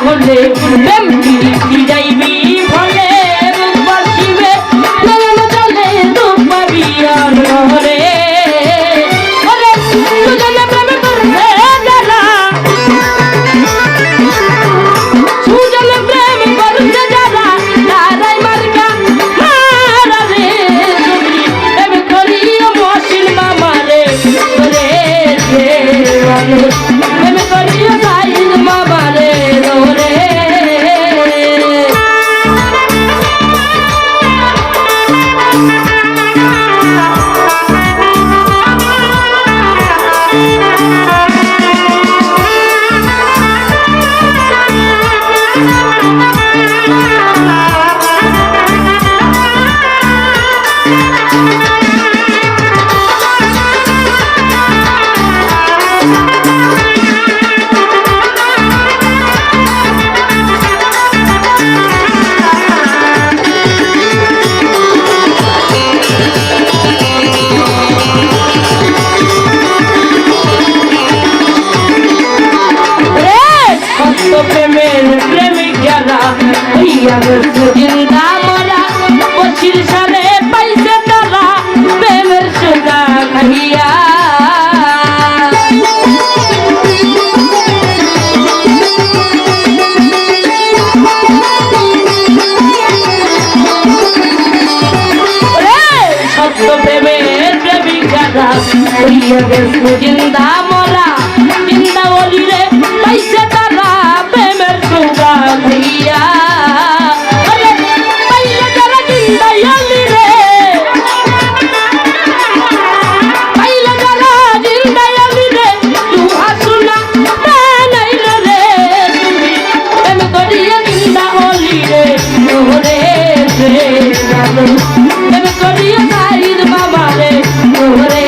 হলে প্রেম কি যাইবি ফলে রূপ বাসিবে নয়ন জলে রূপ পাবি আর রে ওরে সুজনে প্রেম করবে যারা সুজনে প্রেম করবে যারা তারাই মার্কা মারা রে তুমি প্রেম করিও মশিল মামা রে রে রে প্রেম করিও সাইদ মামা রে রে প্রেমের প্রেমিক যারা হইয়া জিন্দা মরা বছির সারে পাইছে তারা প্রেমের সোজা খাইয়া সত্য প্রেমের প্রেমিক যারা হইয়া জিন্দা মরা জিন্দা বলিরে পাইছে তারা প্রেমের সোজা খাইয়া পাইলে যারা জিন্দা অলি রে পাইলে যারা জিন্দা অলি রে তুহা শোনা নাইল রে তুমি প্রেম করিয়া জিন্দা অলি রে রে রে প্রেম করিয়া সাইদ বাবা রে রে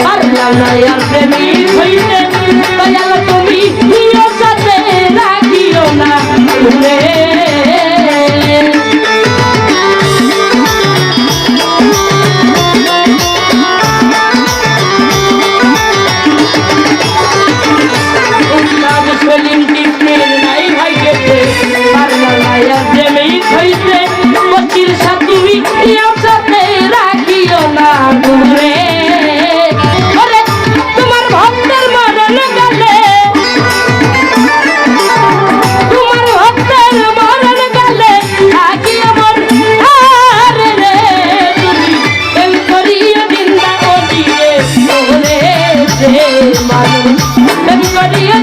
পারলাম না আর প্রেমিক হইতে দয়াল তুমি নিও সাথে রাখিও না রে সেলিম কৃষ্ণের নাই ভাগ্যেতে পারলাম না আর প্রেমিক হইতে বচির সাথে তুমি নিও সাথে রাখিও না রে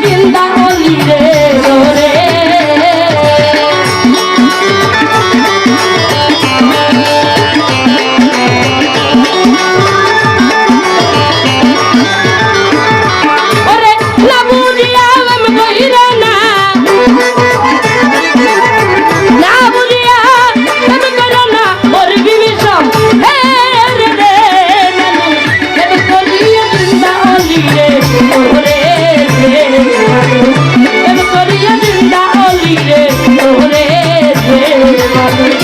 জিন্দা অলি রে রে ওরে না বুঝিয়া আমি কইরা না না বুঝিয়া আমি কইরা না ওর বিবিসম হে রে রে নানু প্রেম করিয়া জিন্দা অলি রে রে প্রেম করিয়া জিন্দা অলি রে রে রে